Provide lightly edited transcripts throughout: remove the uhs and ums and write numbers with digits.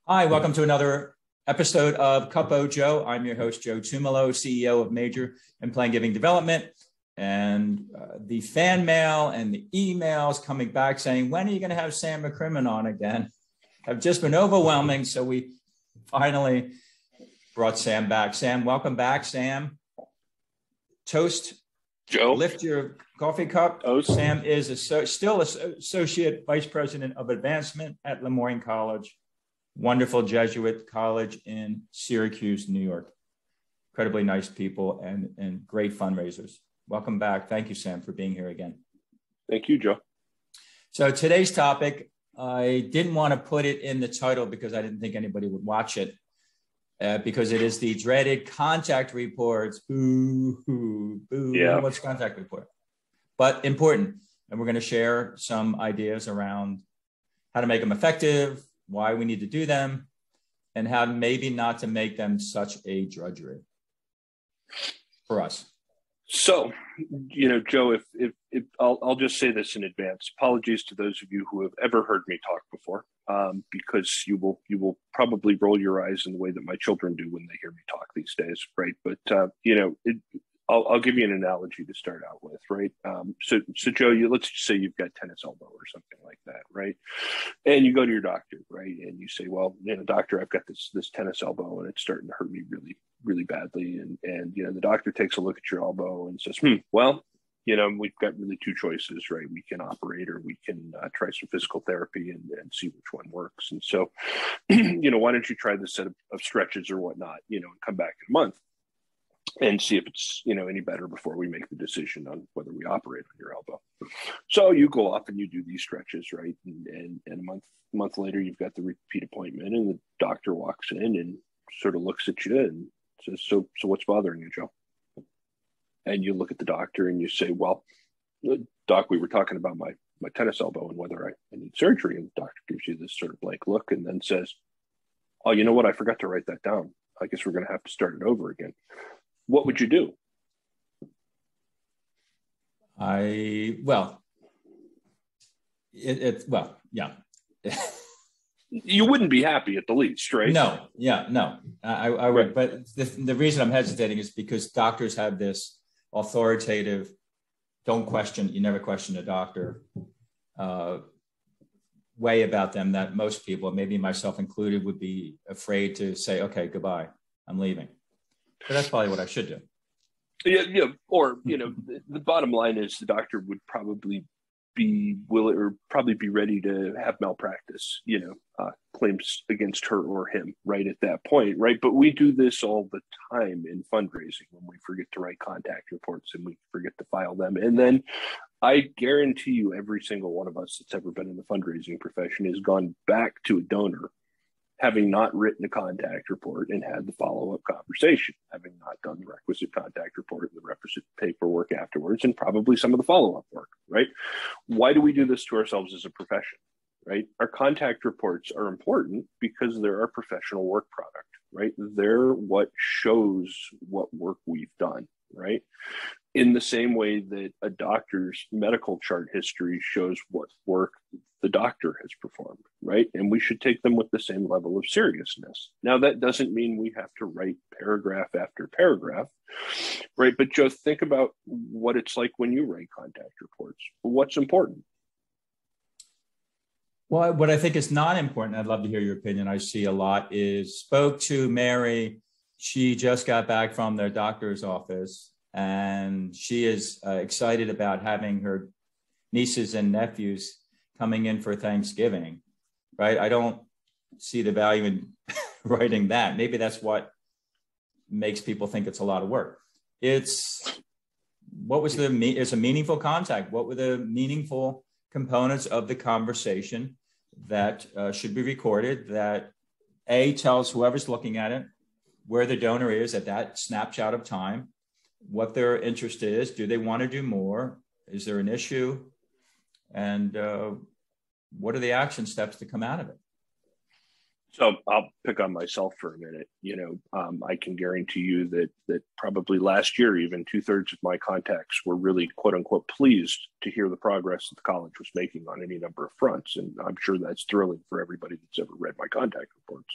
Hi, welcome to another episode of Cuppo Joe. I'm your host, Joe Tumalo, CEO of Major and Plan Giving Development. And the fan mail and the emails coming back saying, when are you going to have Sam McCrimmon on again? Have just been overwhelming. So we finally brought Sam back. Sam, welcome back, Sam. Toast. Joe. Lift your coffee cup. Toast. Sam is still Associate Vice President of Advancement at Lemoyne College. Wonderful Jesuit college in Syracuse, New York. Incredibly nice people and great fundraisers. Welcome back. Thank you, Sam, for being here again. Thank you, Joe. So today's topic, I didn't want to put it in the title because I didn't think anybody would watch it because it is the dreaded contact reports. Boo, boo, boo. Yeah. What's contact report? But important. And we're going to share some ideas around how to make them effective, why we need to do them, and how maybe not to make them such a drudgery for us. So, Joe, if I'll just say this in advance. Apologies to those of you who have ever heard me talk before, because you will probably roll your eyes in the way that my children do when they hear me talk these days, right? But I'll give you an analogy to start out with, right? So Joe, let's just say you've got tennis elbow or something like that, right? And you go to your doctor, right? And you say, well, doctor, I've got this tennis elbow and it's starting to hurt me really, really badly. And the doctor takes a look at your elbow and says, well, we've got really two choices, right? We can operate or we can try some physical therapy and see which one works. And so, why don't you try this set of stretches or whatnot, and come back in a month and see if it's, any better before we make the decision on whether we operate on your elbow. So you go off and you do these stretches, right? And a month later, you've got the repeat appointment and the doctor walks in and sort of looks at you and says, so what's bothering you, Joe? And you look at the doctor and you say, well, doc, we were talking about my tennis elbow and whether I need surgery. And the doctor gives you this sort of blank look and then says, oh, you know what? I forgot to write that down. I guess we're going to have to start it over again. What would you do? Yeah. You wouldn't be happy at the least, right? No. I would, but the reason I'm hesitating is because doctors have this authoritative, you never question a doctor way about them that most people, maybe myself included, would be afraid to say, okay, goodbye, I'm leaving. But that's probably what I should do. Yeah. Or, the bottom line is the doctor would probably be willing or probably be ready to have malpractice, claims against her or him right at that point, right? But we do this all the time in fundraising when we forget to write contact reports and we forget to file them. And then I guarantee you every single one of us that's ever been in the fundraising profession has gone back to a donor having not written a contact report and had the follow-up conversation, having not done the requisite contact report and the requisite paperwork afterwards, and probably some of the follow-up work, right? Why do we do this to ourselves as a profession, right? Our contact reports are important because they're our professional work product, right? They're what shows what work we've done, right? In the same way that a doctor's medical chart history shows what work the doctor has performed, right? And we should take them with the same level of seriousness. Now, that doesn't mean we have to write paragraph after paragraph, right? But Joe, think about what it's like when you write contact reports. What's important? Well, what I think is not important, I'd love to hear your opinion, I see a lot, is spoke to Mary. She just got back from their doctor's office and she is excited about having her nieces and nephews coming in for Thanksgiving, right? I don't see the value in writing that. Maybe that's what makes people think it's a lot of work. It's a meaningful contact. What were the meaningful components of the conversation that should be recorded that tells whoever's looking at it where the donor is at that snapshot of time, what their interest is, do they want to do more, is there an issue, and what are the action steps to come out of it? So I'll pick on myself for a minute. I can guarantee you that probably last year, even 2/3 of my contacts were really "quote unquote" pleased to hear the progress that the college was making on any number of fronts, and I'm sure that's thrilling for everybody that's ever read my contact reports,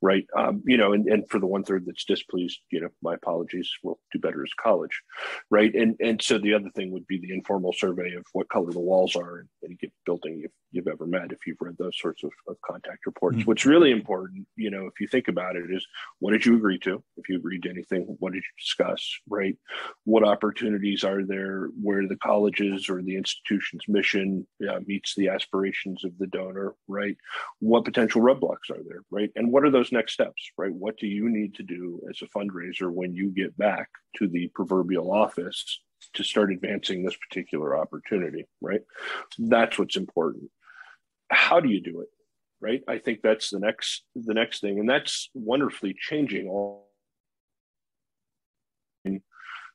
right? And for the 1/3 that's displeased, my apologies. We'll do better as college, right? And so the other thing would be the informal survey of what color the walls are in any given building you've ever met, if you've read those sorts of contact reports. Mm-hmm. What's really important, if you think about it, is what did you agree to? If you agreed to anything, what did you discuss, right? What opportunities are there where the college's or the institution's mission meets the aspirations of the donor, right? What potential roadblocks are there, right? And what are those next steps, right? What do you need to do as a fundraiser when you get back to the proverbial office to start advancing this particular opportunity, right? That's what's important. How do you do it? Right. I think that's the next thing. And that's wonderfully changing all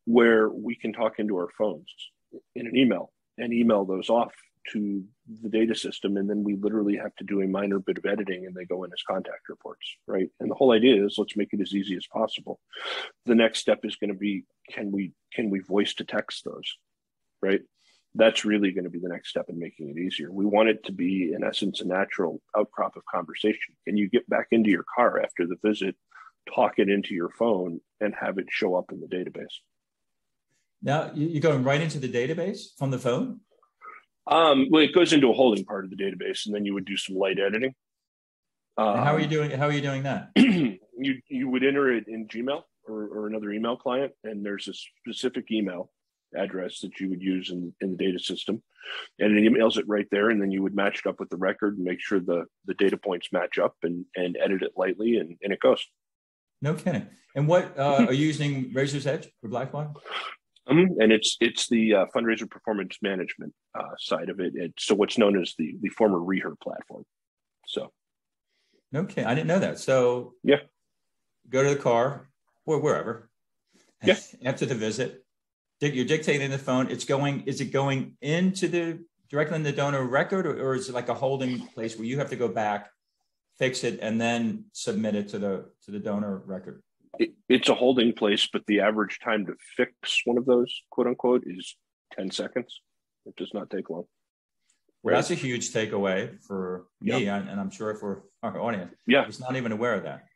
where we can talk into our phones in an email and email those off to the data system. And then we literally have to do a minor bit of editing and they go in as contact reports. Right. And the whole idea is let's make it as easy as possible. The next step is going to be, can we voice to text those? Right. That's really going to be the next step in making it easier. We want it to be, in essence, a natural outcrop of conversation. Can you get back into your car after the visit, talk it into your phone, and have it show up in the database? Now, you're going right into the database from the phone? Well, it goes into a holding part of the database, and then you would do some light editing. And how are you doing that? You would enter it in Gmail or another email client, and there's a specific email address that you would use in the data system, and it emails it right there, and then you would match it up with the record and make sure the data points match up and edit it lightly, and it goes. No kidding. And what are you using Razor's Edge for Blackbaud? And it's the fundraiser performance management side of it. It's so what's known as the former Rehear Platform. So okay, I didn't know that. So yeah, go to the car or wherever. Yeah. After the visit, you're dictating the phone. Is it going into directly in the donor record, or is it like a holding place where you have to go back, fix it, and then submit it to the donor record? It's a holding place, but the average time to fix one of those, quote unquote, is 10 seconds. It does not take long. Well, that's a huge takeaway for me, and I'm sure for our audience. Yeah, it's not even aware of that.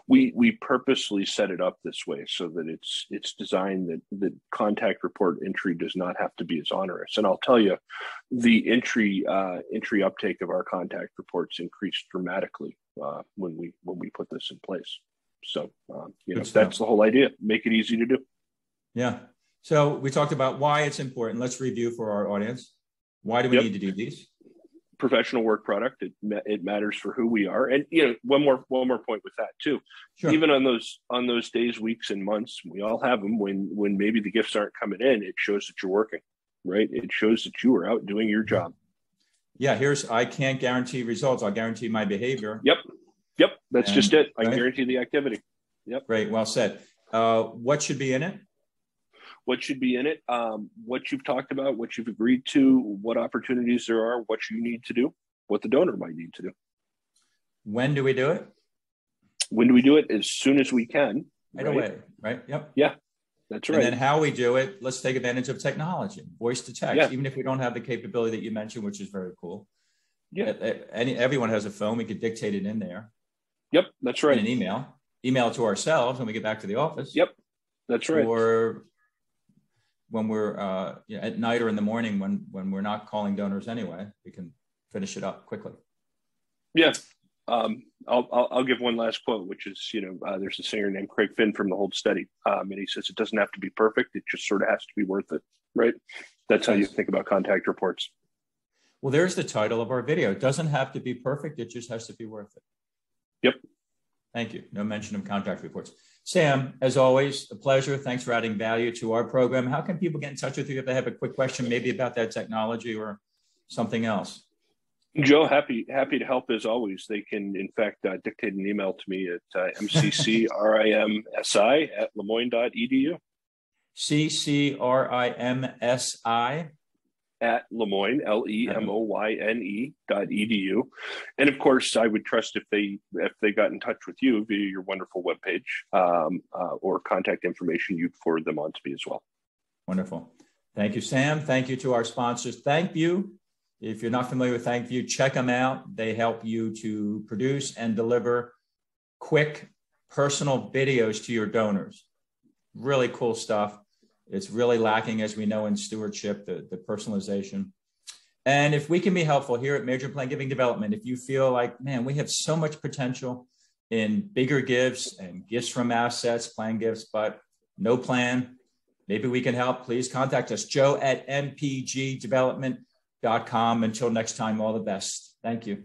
We purposely set it up this way so that it's designed that contact report entry does not have to be as onerous. And I'll tell you, the entry uptake of our contact reports increased dramatically when we put this in place. So that's the whole idea. Make it easy to do. Yeah. So we talked about why it's important. Let's review for our audience. Why do we need to do these? Professional work product. It matters for who we are. And one more point with that too. Sure. Even on those days, weeks, and months, we all have them when maybe the gifts aren't coming in, it shows that you're working, right? It shows that you are out doing your job. Yeah, I can't guarantee results. I'll guarantee my behavior. Yep. That's just it. I guarantee the activity. Yep. Great. Well said. What should be in it? What should be in it, what you've talked about, what you've agreed to, what opportunities there are, what you need to do, what the donor might need to do. When do we do it? When do we do it? As soon as we can. Right away, right? Yep. Yeah, that's right. And then how we do it, let's take advantage of technology, voice to text, even if we don't have the capability that you mentioned, which is very cool. Yeah. Everyone has a phone. We could dictate it in there. Yep, that's right. And an email it to ourselves when we get back to the office. Yep, that's right. Or when we're at night or in the morning when we're not calling donors anyway, we can finish it up quickly. Yeah. I'll give one last quote, which is, there's a singer named Craig Finn from The Hold Steady. And he says, it doesn't have to be perfect. It just sort of has to be worth it. Right. That's how you think about contact reports. Well, there's the title of our video. It doesn't have to be perfect. It just has to be worth it. Yep. Thank you. No mention of contact reports. Sam, as always, a pleasure. Thanks for adding value to our program. How can people get in touch with you if they have a quick question, maybe about that technology or something else? Joe, happy to help as always. They can, in fact, dictate an email to me at mccrimsi@lemoyne.edu. CCRIMSI at Lemoyne, LEMOYNE.edu. And of course, I would trust if they got in touch with you via your wonderful webpage or contact information, you'd forward them on to me as well. Wonderful. Thank you, Sam. Thank you to our sponsors. ThankView. If you're not familiar with ThankView, check them out. They help you to produce and deliver quick, personal videos to your donors. Really cool stuff. It's really lacking, as we know, in stewardship, the personalization. And if we can be helpful here at Major Plan Giving Development, if you feel like, man, we have so much potential in bigger gifts and gifts from assets, plan gifts, but no plan, maybe we can help. Please contact us, Joe at mpgdevelopment.com. Until next time, all the best. Thank you.